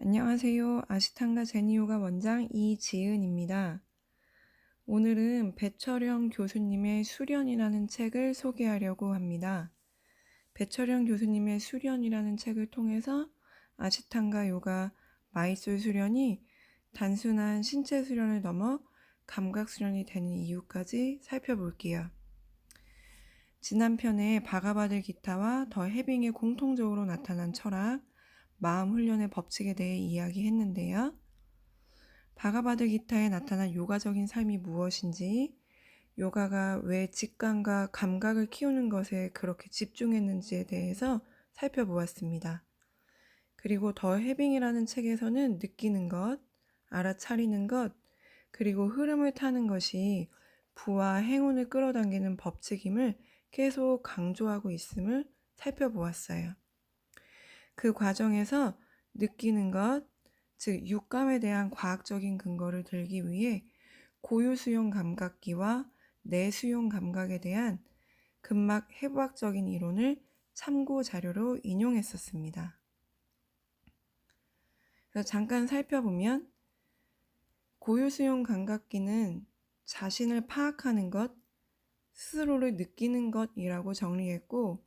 안녕하세요. 아시탄가 제니요가 원장 이지은입니다. 오늘은 배철영 교수님의 수련이라는 책을 소개하려고 합니다. 배철영 교수님의 수련이라는 책을 통해서 아시탄가 요가 마이솔 수련이 단순한 신체 수련을 넘어 감각 수련이 되는 이유까지 살펴볼게요. 지난 편에 바가바들 기타와 더 해빙에 공통적으로 나타난 철학, 마음 훈련의 법칙에 대해 이야기했는데요. 바가바드 기타에 나타난 요가적인 삶이 무엇인지, 요가가 왜 직감과 감각을 키우는 것에 그렇게 집중했는지에 대해서 살펴보았습니다. 그리고 더 해빙이라는 책에서는 느끼는 것, 알아차리는 것, 그리고 흐름을 타는 것이 부와 행운을 끌어당기는 법칙임을 계속 강조하고 있음을 살펴보았어요. 그 과정에서 느끼는 것, 즉 육감에 대한 과학적인 근거를 들기 위해 고유수용 감각기와 내수용 감각에 대한 근막 해부학적인 이론을 참고 자료로 인용했었습니다. 그래서 잠깐 살펴보면 고유수용 감각기는 자신을 파악하는 것, 스스로를 느끼는 것이라고 정리했고,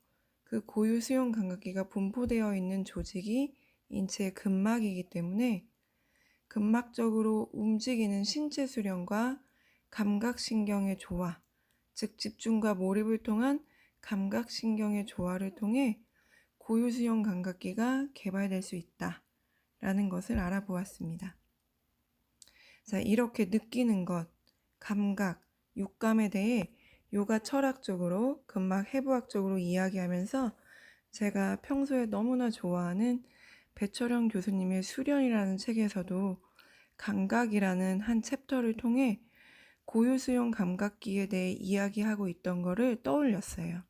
그 고유수용 감각기가 분포되어 있는 조직이 인체의 근막이기 때문에 근막적으로 움직이는 신체 수련과 감각신경의 조화, 즉 집중과 몰입을 통한 감각신경의 조화를 통해 고유수용 감각기가 개발될 수 있다라는 것을 알아보았습니다. 자, 이렇게 느끼는 것, 감각, 육감에 대해 요가 철학적으로, 근막 해부학적으로 이야기하면서 제가 평소에 너무나 좋아하는 배철영 교수님의 수련이라는 책에서도 감각이라는 한 챕터를 통해 고유수용 감각기에 대해 이야기하고 있던 거를 떠올렸어요.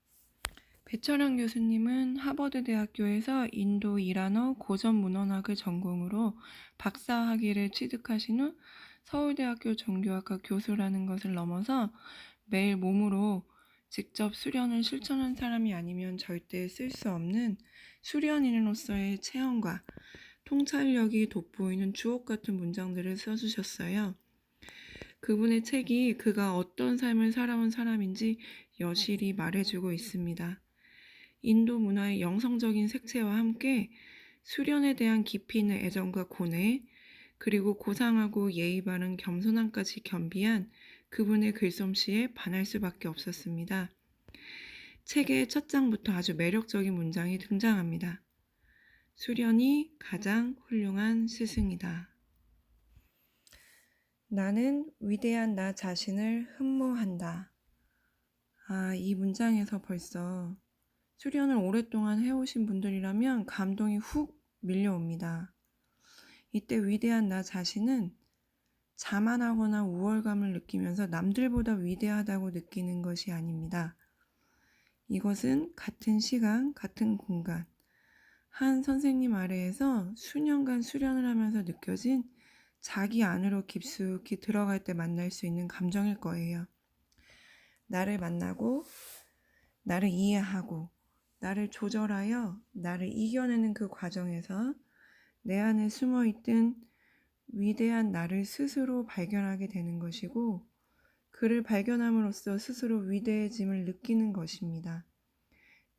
배철영 교수님은 하버드 대학교에서 인도 이란어 고전 문헌학을 전공으로 박사학위를 취득하신 후 서울대학교 정교학과 교수라는 것을 넘어서 매일 몸으로 직접 수련을 실천한 사람이 아니면 절대 쓸 수 없는 수련인으로서의 체험과 통찰력이 돋보이는 주옥 같은 문장들을 써주셨어요. 그분의 책이 그가 어떤 삶을 살아온 사람인지 여실히 말해주고 있습니다. 인도 문화의 영성적인 색채와 함께 수련에 대한 깊이 있는 애정과 고뇌, 그리고 고상하고 예의 바른 겸손함까지 겸비한 그분의 글솜씨에 반할 수밖에 없었습니다. 책의 첫 장부터 아주 매력적인 문장이 등장합니다. 수련이 가장 훌륭한 스승이다. 나는 위대한 나 자신을 흠모한다. 이 문장에서 벌써 수련을 오랫동안 해오신 분들이라면 감동이 훅 밀려옵니다. 이때 위대한 나 자신은 자만하거나 우월감을 느끼면서 남들보다 위대하다고 느끼는 것이 아닙니다. 이것은 같은 시간, 같은 공간, 한 선생님 아래에서 수년간 수련을 하면서 느껴진 자기 안으로 깊숙이 들어갈 때 만날 수 있는 감정일 거예요. 나를 만나고, 나를 이해하고, 나를 조절하여 나를 이겨내는 그 과정에서 내 안에 숨어있던 위대한 나를 스스로 발견하게 되는 것이고, 그를 발견함으로써 스스로 위대해짐을 느끼는 것입니다.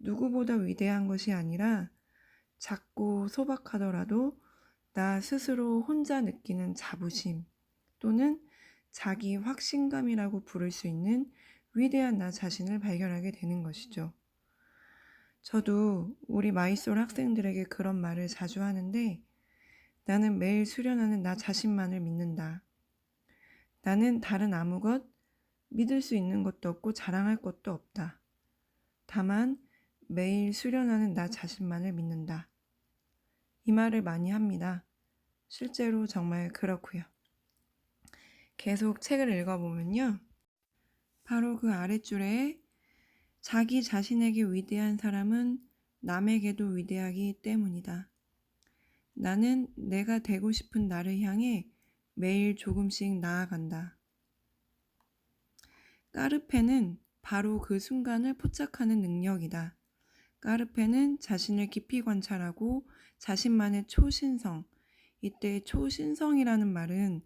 누구보다 위대한 것이 아니라 작고 소박하더라도 나 스스로 혼자 느끼는 자부심 또는 자기 확신감이라고 부를 수 있는 위대한 나 자신을 발견하게 되는 것이죠. 저도 우리 마이솔 학생들에게 그런 말을 자주 하는데, 나는 매일 수련하는 나 자신만을 믿는다. 나는 다른 아무것 믿을 수 있는 것도 없고 자랑할 것도 없다. 다만 매일 수련하는 나 자신만을 믿는다. 이 말을 많이 합니다. 실제로 정말 그렇고요. 계속 책을 읽어보면요. 바로 그 아랫줄에 자기 자신에게 위대한 사람은 남에게도 위대하기 때문이다. 나는 내가 되고 싶은 나를 향해 매일 조금씩 나아간다. 까르페는 바로 그 순간을 포착하는 능력이다. 까르페는 자신을 깊이 관찰하고 자신만의 초신성, 이때 초신성이라는 말은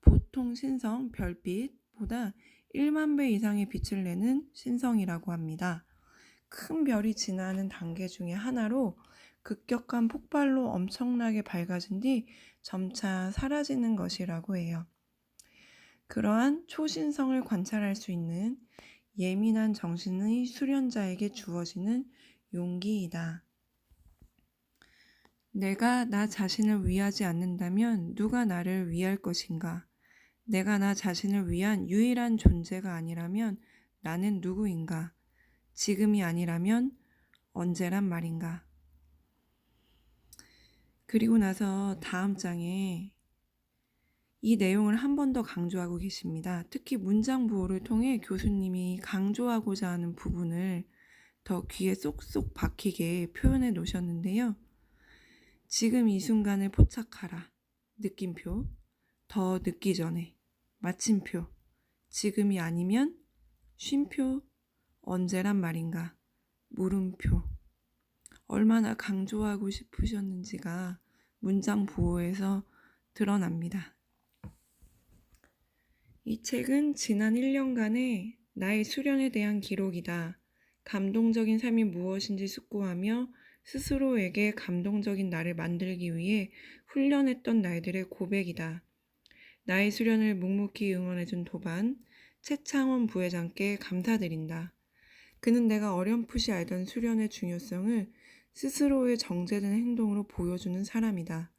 보통 신성, 별빛보다 1만 배 이상의 빛을 내는 신성이라고 합니다. 큰 별이 지나는 단계 중에 하나로 급격한 폭발로 엄청나게 밝아진 뒤 점차 사라지는 것이라고 해요. 그러한 초신성을 관찰할 수 있는 예민한 정신의 수련자에게 주어지는 용기이다. 내가 나 자신을 위하지 않는다면 누가 나를 위할 것인가? 내가 나 자신을 위한 유일한 존재가 아니라면 나는 누구인가? 지금이 아니라면 언제란 말인가? 그리고 나서 다음 장에 이 내용을 한 번 더 강조하고 계십니다. 특히 문장 부호를 통해 교수님이 강조하고자 하는 부분을 더 귀에 쏙쏙 박히게 표현해 놓으셨는데요. 지금 이 순간을 포착하라. 느낌표. 더 늦기 전에. 마침표. 지금이 아니면 쉼표. 언제란 말인가. 물음표. 얼마나 강조하고 싶으셨는지가 문장 부호에서 드러납니다. 이 책은 지난 1년간의 나의 수련에 대한 기록이다. 감동적인 삶이 무엇인지 숙고하며 스스로에게 감동적인 나를 만들기 위해 훈련했던 날들의 고백이다. 나의 수련을 묵묵히 응원해준 도반, 최창원 부회장께 감사드린다. 그는 내가 어렴풋이 알던 수련의 중요성을 스스로의 정제된 행동으로 보여주는 사람이다.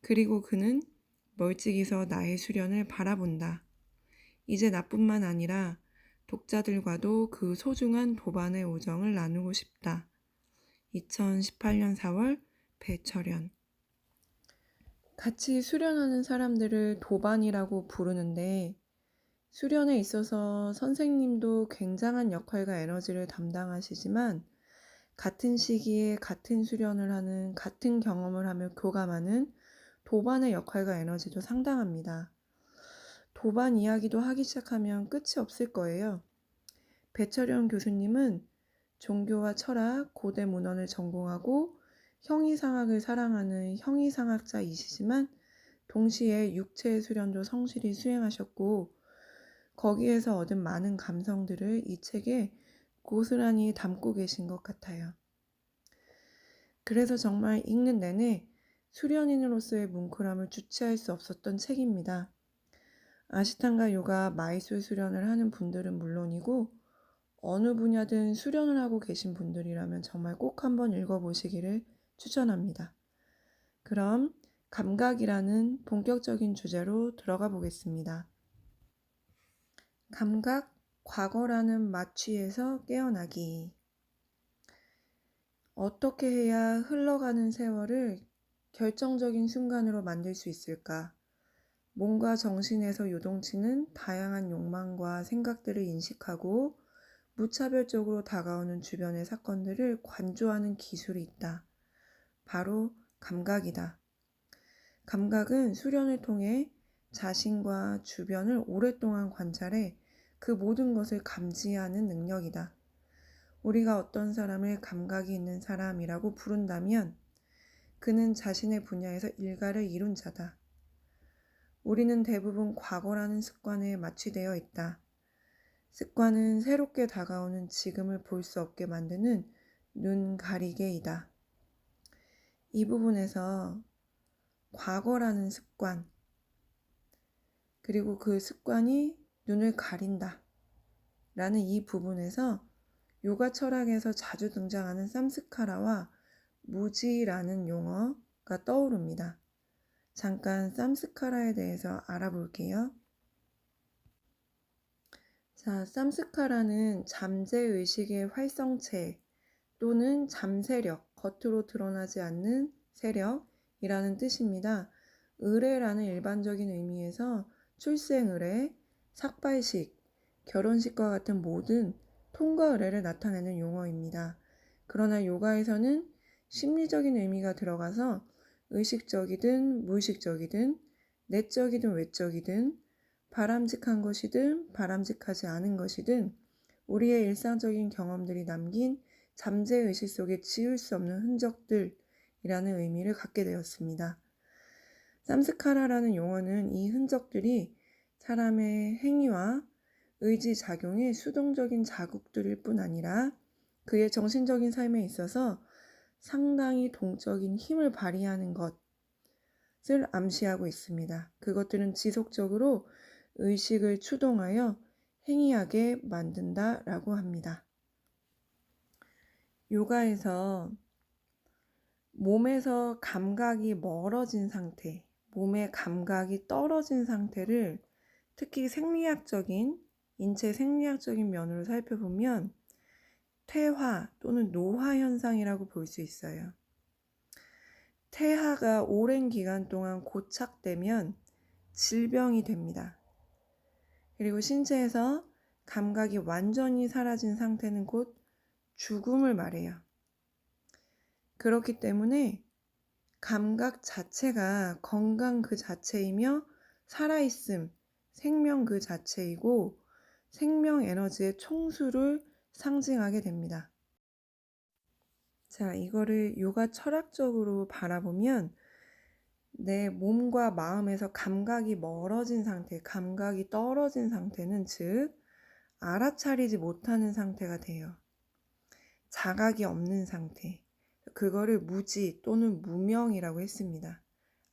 그리고 그는 멀찍이서 나의 수련을 바라본다. 이제 나뿐만 아니라 독자들과도 그 소중한 도반의 우정을 나누고 싶다. 2018년 4월 배철현. 같이 수련하는 사람들을 도반이라고 부르는데 수련에 있어서 선생님도 굉장한 역할과 에너지를 담당하시지만 같은 시기에 같은 수련을 하는, 같은 경험을 하며 교감하는 도반의 역할과 에너지도 상당합니다. 도반 이야기도 하기 시작하면 끝이 없을 거예요. 배철현 교수님은 종교와 철학, 고대 문헌을 전공하고 형이상학을 사랑하는 형이상학자이시지만 동시에 육체의 수련도 성실히 수행하셨고 거기에서 얻은 많은 감성들을 이 책에 고스란히 담고 계신 것 같아요. 그래서 정말 읽는 내내 수련인으로서의 뭉클함을 주체할 수 없었던 책입니다. 아시탄가 요가 마이술 수련을 하는 분들은 물론이고 어느 분야든 수련을 하고 계신 분들이라면 정말 꼭 한번 읽어보시기를 추천합니다. 그럼 감각이라는 본격적인 주제로 들어가 보겠습니다. 감각, 과거라는 마취에서 깨어나기. 어떻게 해야 흘러가는 세월을 결정적인 순간으로 만들 수 있을까? 몸과 정신에서 요동치는 다양한 욕망과 생각들을 인식하고 무차별적으로 다가오는 주변의 사건들을 관조하는 기술이 있다. 바로 감각이다. 감각은 수련을 통해 자신과 주변을 오랫동안 관찰해 그 모든 것을 감지하는 능력이다. 우리가 어떤 사람을 감각이 있는 사람이라고 부른다면 그는 자신의 분야에서 일가를 이룬 자다. 우리는 대부분 과거라는 습관에 마취되어 있다. 습관은 새롭게 다가오는 지금을 볼 수 없게 만드는 눈 가리개이다. 이 부분에서 과거라는 습관, 그리고 그 습관이 눈을 가린다 라는 이 부분에서 요가 철학에서 자주 등장하는 삼스카라와 무지라는 용어가 떠오릅니다. 잠깐 삼스카라에 대해서 알아볼게요. 자, 삼스카라는 잠재의식의 활성체 또는 잠세력, 겉으로 드러나지 않는 세력이라는 뜻입니다. 의례라는 일반적인 의미에서 출생의례, 삭발식, 결혼식과 같은 모든 통과 의례를 나타내는 용어입니다. 그러나 요가에서는 심리적인 의미가 들어가서 의식적이든 무의식적이든 내적이든 외적이든 바람직한 것이든 바람직하지 않은 것이든 우리의 일상적인 경험들이 남긴 잠재의식 속에 지울 수 없는 흔적들이라는 의미를 갖게 되었습니다. 삼스카라라는 용어는 이 흔적들이 사람의 행위와 의지 작용의 수동적인 자국들일 뿐 아니라 그의 정신적인 삶에 있어서 상당히 동적인 힘을 발휘하는 것을 암시하고 있습니다. 그것들은 지속적으로 의식을 추동하여 행위하게 만든다라고 합니다. 요가에서 몸에서 감각이 멀어진 상태, 몸의 감각이 떨어진 상태를 특히 인체 생리학적인 면으로 살펴보면 퇴화 또는 노화 현상이라고 볼 수 있어요. 퇴화가 오랜 기간 동안 고착되면 질병이 됩니다. 그리고 신체에서 감각이 완전히 사라진 상태는 곧 죽음을 말해요. 그렇기 때문에 감각 자체가 건강 그 자체이며 살아있음, 생명 그 자체이고 생명 에너지의 총수를 상징하게 됩니다. 자, 이거를 요가 철학적으로 바라보면 내 몸과 마음에서 감각이 멀어진 상태, 감각이 떨어진 상태는 즉 알아차리지 못하는 상태가 돼요. 자각이 없는 상태. 그거를 무지 또는 무명이라고 했습니다.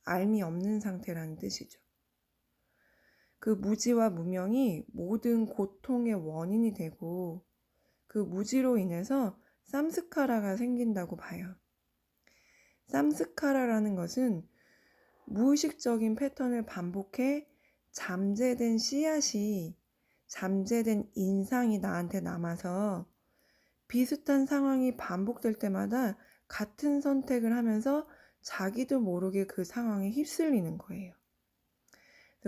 알미 없는 상태라는 뜻이죠. 그 무지와 무명이 모든 고통의 원인이 되고 그 무지로 인해서 삼스카라가 생긴다고 봐요. 삼스카라라는 것은 무의식적인 패턴을 반복해 잠재된 씨앗이, 잠재된 인상이 나한테 남아서 비슷한 상황이 반복될 때마다 같은 선택을 하면서 자기도 모르게 그 상황에 휩쓸리는 거예요.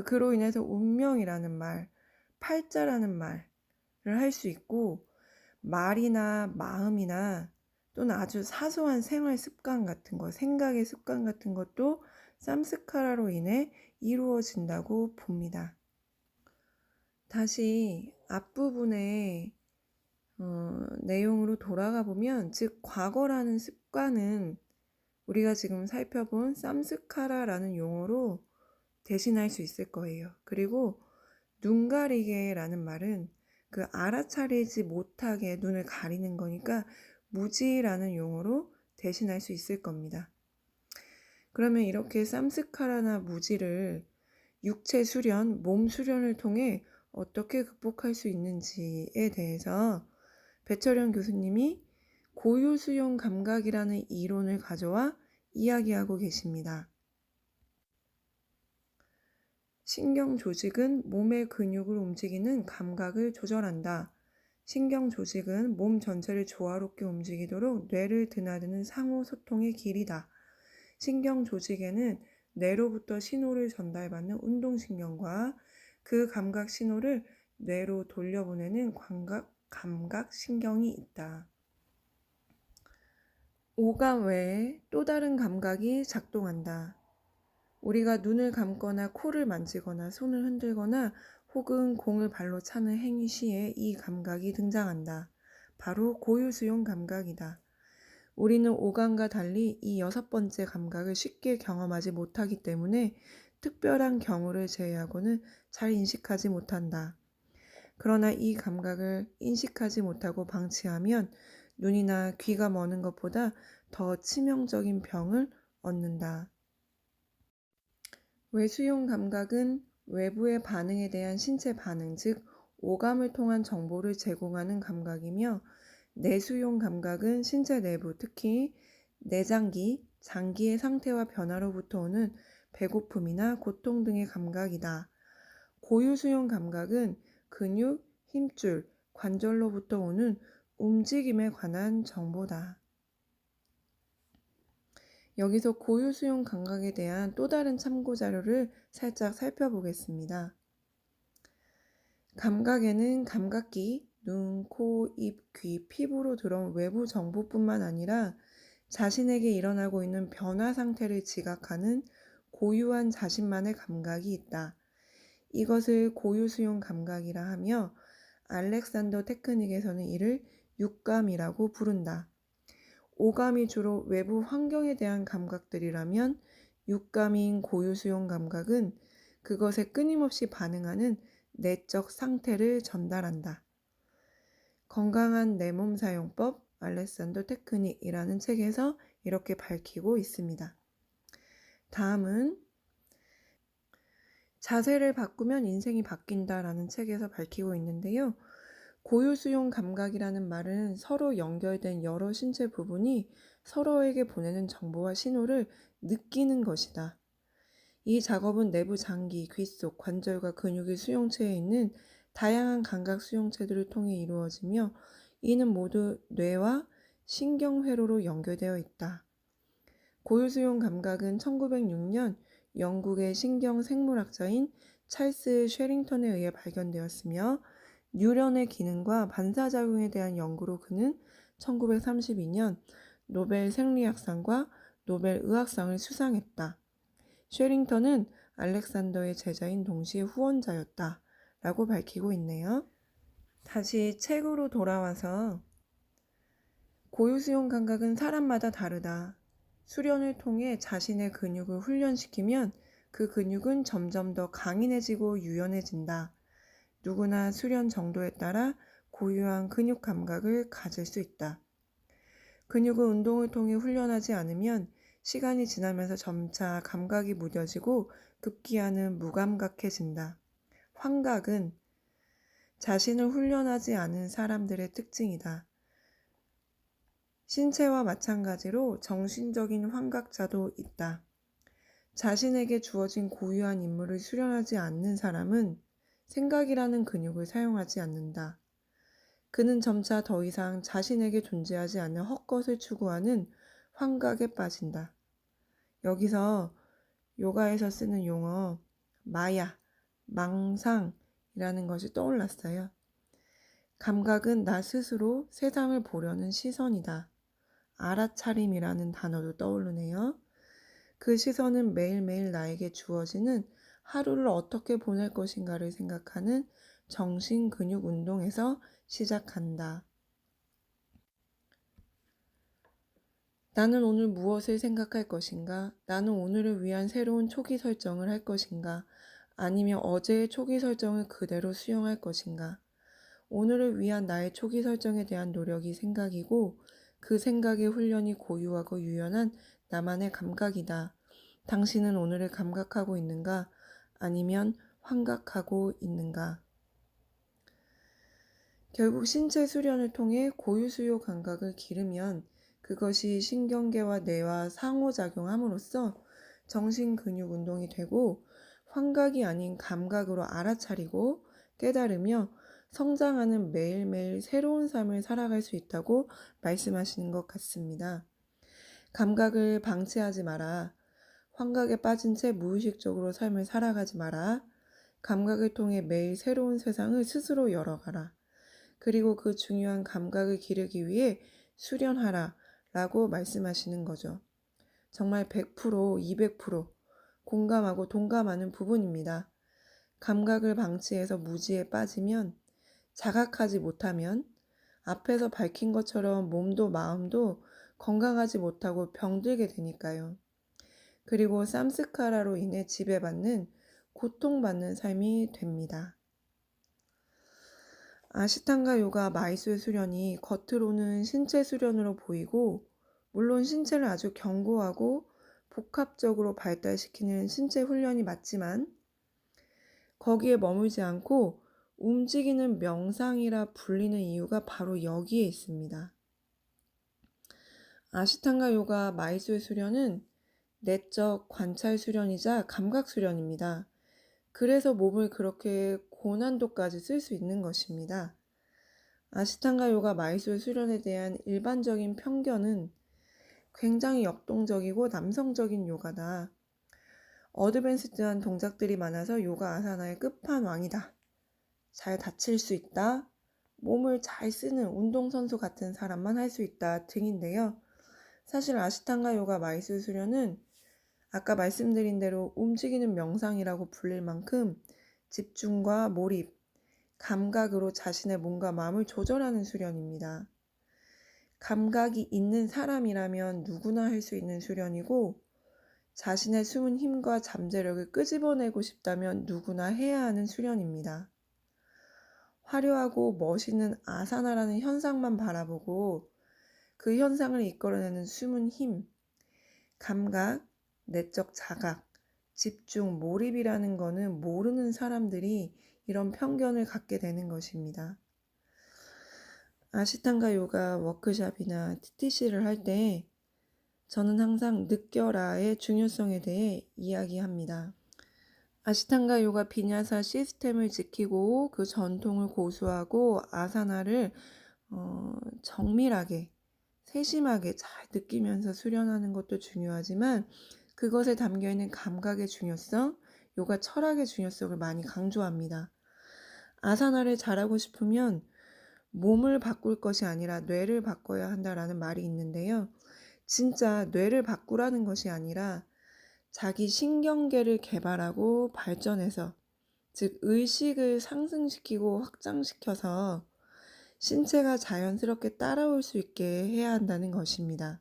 그로 인해서 운명이라는 말, 팔자라는 말을 할 수 있고 말이나 마음이나 또는 아주 사소한 생활 습관 같은 거, 생각의 습관 같은 것도 삼스카라로 인해 이루어진다고 봅니다. 다시 앞부분의 내용으로 돌아가 보면 즉 과거라는 습관은 우리가 지금 살펴본 삼스카라라는 용어로 대신할 수 있을 거예요. 그리고 눈 가리개라는 말은 그 알아차리지 못하게 눈을 가리는 거니까 무지라는 용어로 대신할 수 있을 겁니다. 그러면 이렇게 삼스카라나 무지를 육체 수련, 몸 수련을 통해 어떻게 극복할 수 있는지에 대해서 배철현 교수님이 고유수용 감각이라는 이론을 가져와 이야기하고 계십니다. 신경 조직은 몸의 근육을 움직이는 감각을 조절한다. 신경 조직은 몸 전체를 조화롭게 움직이도록 뇌를 드나드는 상호 소통의 길이다. 신경 조직에는 뇌로부터 신호를 전달받는 운동신경과 그 감각 신호를 뇌로 돌려보내는 감각신경이 있다. 오감 외에 또 다른 감각이 작동한다. 우리가 눈을 감거나 코를 만지거나 손을 흔들거나 혹은 공을 발로 차는 행위 시에 이 감각이 등장한다. 바로 고유수용 감각이다. 우리는 오감과 달리 이 6번째 감각을 쉽게 경험하지 못하기 때문에 특별한 경우를 제외하고는 잘 인식하지 못한다. 그러나 이 감각을 인식하지 못하고 방치하면 눈이나 귀가 머는 것보다 더 치명적인 병을 얻는다. 외수용 감각은 외부의 반응에 대한 신체 반응, 즉 오감을 통한 정보를 제공하는 감각이며 내수용 감각은 신체 내부, 특히 내장기, 장기의 상태와 변화로부터 오는 배고픔이나 고통 등의 감각이다. 고유수용 감각은 근육, 힘줄, 관절로부터 오는 움직임에 관한 정보다. 여기서 고유수용 감각에 대한 또 다른 참고 자료를 살짝 살펴보겠습니다. 감각에는 감각기, 눈, 코, 입, 귀, 피부로 들어온 외부 정보뿐만 아니라 자신에게 일어나고 있는 변화 상태를 지각하는 고유한 자신만의 감각이 있다. 이것을 고유수용 감각이라 하며 알렉산더 테크닉에서는 이를 육감이라고 부른다. 오감이 주로 외부 환경에 대한 감각들이라면 육감인 고유수용 감각은 그것에 끊임없이 반응하는 내적 상태를 전달한다. 건강한 내 몸 사용법 알렉산더 테크닉이라는 책에서 이렇게 밝히고 있습니다. 다음은 자세를 바꾸면 인생이 바뀐다라는 책에서 밝히고 있는데요. 고유수용 감각이라는 말은 서로 연결된 여러 신체 부분이 서로에게 보내는 정보와 신호를 느끼는 것이다. 이 작업은 내부 장기, 귓속, 관절과 근육의 수용체에 있는 다양한 감각 수용체들을 통해 이루어지며 이는 모두 뇌와 신경회로로 연결되어 있다. 고유수용 감각은 1906년 영국의 신경생물학자인 찰스 쉐링턴에 의해 발견되었으며 뉴런의 기능과 반사작용에 대한 연구로 그는 1932년 노벨 생리학상과 노벨 의학상을 수상했다. 쉐링턴은 알렉산더의 제자인 동시에 후원자였다 라고 밝히고 있네요. 다시 책으로 돌아와서 고유수용 감각은 사람마다 다르다. 수련을 통해 자신의 근육을 훈련시키면 그 근육은 점점 더 강인해지고 유연해진다. 누구나 수련 정도에 따라 고유한 근육 감각을 가질 수 있다. 근육은 운동을 통해 훈련하지 않으면 시간이 지나면서 점차 감각이 무뎌지고 급기야는 무감각해진다. 환각은 자신을 훈련하지 않은 사람들의 특징이다. 신체와 마찬가지로 정신적인 환각자도 있다. 자신에게 주어진 고유한 임무를 수련하지 않는 사람은 생각이라는 근육을 사용하지 않는다. 그는 점차 더 이상 자신에게 존재하지 않는 헛것을 추구하는 환각에 빠진다. 여기서 요가에서 쓰는 용어 마야, 망상이라는 것이 떠올랐어요. 감각은 나 스스로 세상을 보려는 시선이다. 알아차림이라는 단어도 떠오르네요. 그 시선은 매일매일 나에게 주어지는 하루를 어떻게 보낼 것인가를 생각하는 정신 근육 운동에서 시작한다. 나는 오늘 무엇을 생각할 것인가? 나는 오늘을 위한 새로운 초기 설정을 할 것인가? 아니면 어제의 초기 설정을 그대로 수용할 것인가? 오늘을 위한 나의 초기 설정에 대한 노력이 생각이고 그 생각의 훈련이 고유하고 유연한 나만의 감각이다. 당신은 오늘을 감각하고 있는가? 아니면 환각하고 있는가? 결국 신체 수련을 통해 고유수요 감각을 기르면 그것이 신경계와 뇌와 상호작용함으로써 정신근육 운동이 되고 환각이 아닌 감각으로 알아차리고 깨달으며 성장하는 매일매일 새로운 삶을 살아갈 수 있다고 말씀하시는 것 같습니다. 감각을 방치하지 마라. 환각에 빠진 채 무의식적으로 삶을 살아가지 마라. 감각을 통해 매일 새로운 세상을 스스로 열어가라. 그리고 그 중요한 감각을 기르기 위해 수련하라 라고 말씀하시는 거죠. 정말 100%, 200% 공감하고 동감하는 부분입니다. 감각을 방치해서 무지에 빠지면 자각하지 못하면 앞에서 밝힌 것처럼 몸도 마음도 건강하지 못하고 병들게 되니까요. 그리고 쌈스카라로 인해 지배받는 고통받는 삶이 됩니다. 아시탄가 요가 마이술 수련이 겉으로는 신체 수련으로 보이고 물론 신체를 아주 견고하고 복합적으로 발달시키는 신체 훈련이 맞지만 거기에 머물지 않고 움직이는 명상이라 불리는 이유가 바로 여기에 있습니다. 아시탄가 요가 마이술 수련은 내적 관찰 수련이자 감각 수련입니다. 그래서 몸을 그렇게 고난도까지 쓸 수 있는 것입니다. 아시탄가 요가 마이술 수련에 대한 일반적인 편견은 굉장히 역동적이고 남성적인 요가다. 어드밴스드한 동작들이 많아서 요가 아사나의 끝판왕이다. 잘 다칠 수 있다. 몸을 잘 쓰는 운동선수 같은 사람만 할 수 있다 등인데요. 사실 아시탄가 요가 마이술 수련은 아까 말씀드린 대로 움직이는 명상이라고 불릴 만큼 집중과 몰입, 감각으로 자신의 몸과 마음을 조절하는 수련입니다. 감각이 있는 사람이라면 누구나 할 수 있는 수련이고 자신의 숨은 힘과 잠재력을 끄집어내고 싶다면 누구나 해야 하는 수련입니다. 화려하고 멋있는 아사나라는 현상만 바라보고 그 현상을 이끌어내는 숨은 힘, 감각, 내적 자각, 집중, 몰입이라는 거는 모르는 사람들이 이런 편견을 갖게 되는 것입니다. 아시탄가 요가 워크숍이나 TTC를 할 때 저는 항상 느껴라의 중요성에 대해 이야기합니다. 아시탄가 요가 비냐사 시스템을 지키고 그 전통을 고수하고 아사나를 정밀하게 세심하게 잘 느끼면서 수련하는 것도 중요하지만 그것에 담겨있는 감각의 중요성, 요가 철학의 중요성을 많이 강조합니다. 아사나를 잘하고 싶으면 몸을 바꿀 것이 아니라 뇌를 바꿔야 한다라는 말이 있는데요. 진짜 뇌를 바꾸라는 것이 아니라 자기 신경계를 개발하고 발전해서, 즉 의식을 상승시키고 확장시켜서 신체가 자연스럽게 따라올 수 있게 해야 한다는 것입니다.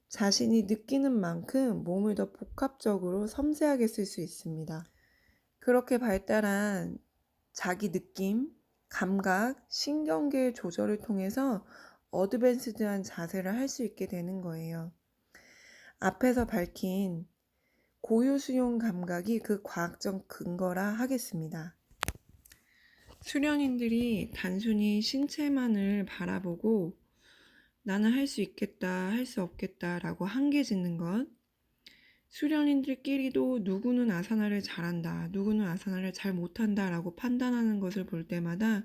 자신이 느끼는 만큼 몸을 더 복합적으로 섬세하게 쓸 수 있습니다. 그렇게 발달한 자기 느낌, 감각, 신경계의 조절을 통해서 어드밴스드한 자세를 할 수 있게 되는 거예요. 앞에서 밝힌 고유 수용 감각이 그 과학적 근거라 하겠습니다. 수련인들이 단순히 신체만을 바라보고 나는 할 수 있겠다, 할 수 없겠다 라고 한계 짓는 것, 수련인들끼리도 누구는 아사나를 잘한다, 누구는 아사나를 잘 못한다 라고 판단하는 것을 볼 때마다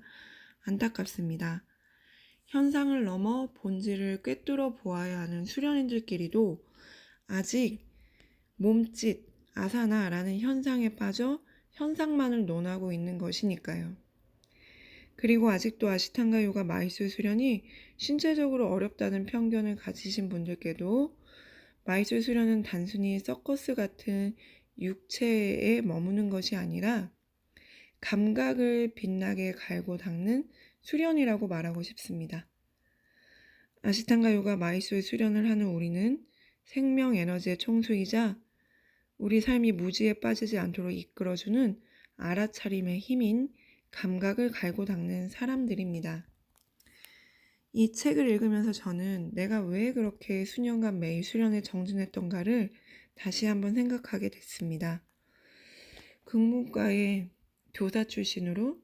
안타깝습니다. 현상을 넘어 본질을 꿰뚫어 보아야 하는 수련인들끼리도 아직 몸짓, 아사나라는 현상에 빠져 현상만을 논하고 있는 것이니까요. 그리고 아직도 아시탄가 요가 마이솔 수련이 신체적으로 어렵다는 편견을 가지신 분들께도 마이솔 수련은 단순히 서커스 같은 육체에 머무는 것이 아니라 감각을 빛나게 갈고 닦는 수련이라고 말하고 싶습니다. 아시탄가 요가 마이솔 수련을 하는 우리는 생명 에너지의 총수이자 우리 삶이 무지에 빠지지 않도록 이끌어주는 알아차림의 힘인 감각을 갈고 닦는 사람들입니다. 이 책을 읽으면서 저는 내가 왜 그렇게 수년간 매일 수련에 정진했던가를 다시 한번 생각하게 됐습니다. 국문과의 교사 출신으로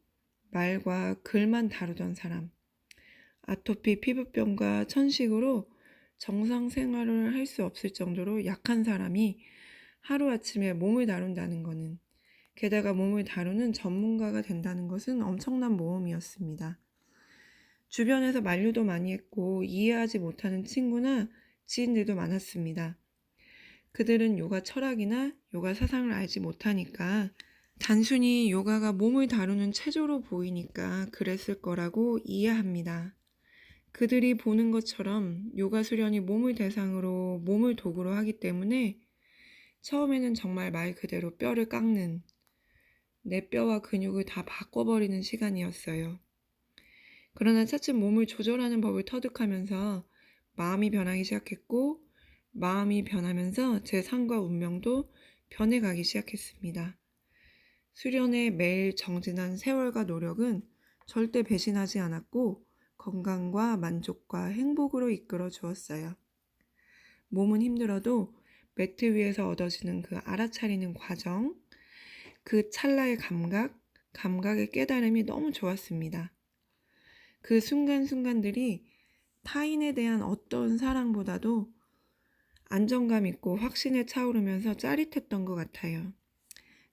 말과 글만 다루던 사람, 아토피 피부병과 천식으로 정상 생활을 할 수 없을 정도로 약한 사람이 하루아침에 몸을 다룬다는 것은, 게다가 몸을 다루는 전문가가 된다는 것은 엄청난 모험이었습니다. 주변에서 만류도 많이 했고 이해하지 못하는 친구나 지인들도 많았습니다. 그들은 요가 철학이나 요가 사상을 알지 못하니까 단순히 요가가 몸을 다루는 체조로 보이니까 그랬을 거라고 이해합니다. 그들이 보는 것처럼 요가 수련이 몸을 대상으로, 몸을 도구로 하기 때문에 처음에는 정말 말 그대로 뼈를 깎는, 내 뼈와 근육을 다 바꿔버리는 시간이었어요. 그러나 차츰 몸을 조절하는 법을 터득하면서 마음이 변하기 시작했고, 마음이 변하면서 제 삶과 운명도 변해가기 시작했습니다. 수련의 매일 정진한 세월과 노력은 절대 배신하지 않았고 건강과 만족과 행복으로 이끌어 주었어요. 몸은 힘들어도 매트 위에서 얻어지는 그 알아차리는 과정, 그 찰나의 감각의 깨달음이 너무 좋았습니다. 그 순간순간들이 타인에 대한 어떤 사랑보다도 안정감 있고 확신에 차오르면서 짜릿했던 것 같아요.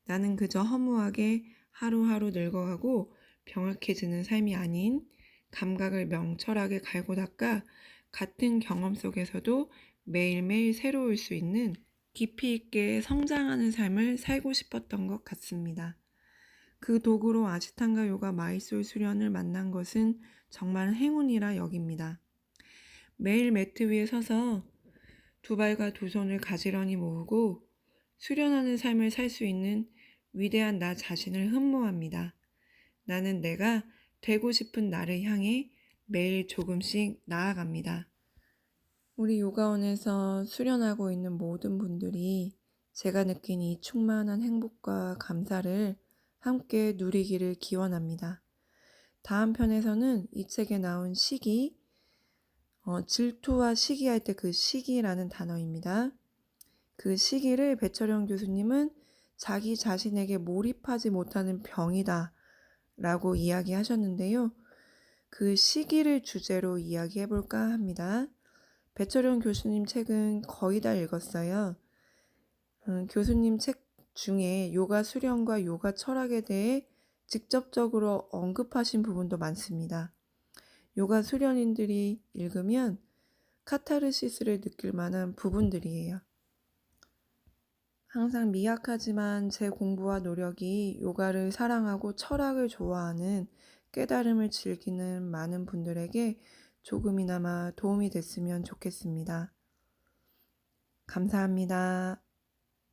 나는 그저 허무하게 하루하루 늙어가고 병약해지는 삶이 아닌 감각을 명철하게 갈고 닦아 같은 경험 속에서도 매일매일 새로울 수 있는 깊이 있게 성장하는 삶을 살고 싶었던 것 같습니다. 그 도구로 아시탄가 요가 마이솔 수련을 만난 것은 정말 행운이라 여깁니다. 매일 매트 위에 서서 두 발과 두 손을 가지런히 모으고 수련하는 삶을 살 수 있는 위대한 나 자신을 흠모합니다. 나는 내가 되고 싶은 나를 향해 매일 조금씩 나아갑니다. 우리 요가원에서 수련하고 있는 모든 분들이 제가 느낀 이 충만한 행복과 감사를 함께 누리기를 기원합니다. 다음 편에서는 이 책에 나온 시기, 질투와 시기할 때 그 시기라는 단어입니다. 그 시기를 배철영 교수님은 자기 자신에게 몰입하지 못하는 병이다 라고 이야기하셨는데요. 그 시기를 주제로 이야기해 볼까 합니다. 배철영 교수님 책은 거의 다 읽었어요. 교수님 책 중에 요가 수련과 요가 철학에 대해 직접적으로 언급하신 부분도 많습니다. 요가 수련인들이 읽으면 카타르시스를 느낄 만한 부분들이에요. 항상 미약하지만 제 공부와 노력이 요가를 사랑하고 철학을 좋아하는 깨달음을 즐기는 많은 분들에게 조금이나마 도움이 됐으면 좋겠습니다. 감사합니다.